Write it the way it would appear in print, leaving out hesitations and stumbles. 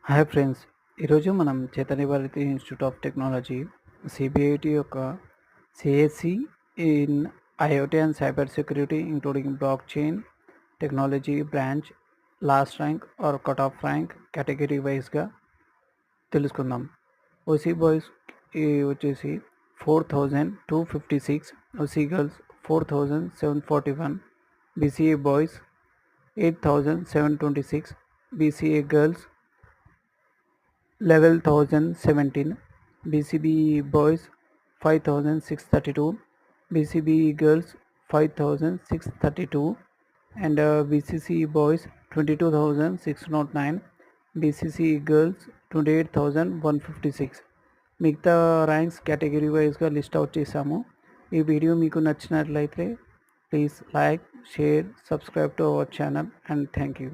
Hi friends, ఈరోజు మనం Chaitanya Bharathi institute of technology CBIT యొక్క CSC in IOT and cyber security including block chain technology branch last rank or cut off rank category వైజ్గా తెలుసుకుందాం. OC boys వచ్చేసి 4256, OC girls 4741, BCA boys 8726, BCA girls 11,017, BCBE boys 5,632, BCBE girls 5,632, and BCCE boys 22,609, BCCE girls 28,156. మిగతా ranks category వైజ్గా list out చేశాము. ఈ video మీకు నచ్చినట్లయితే please like, share, subscribe to our channel and thank you.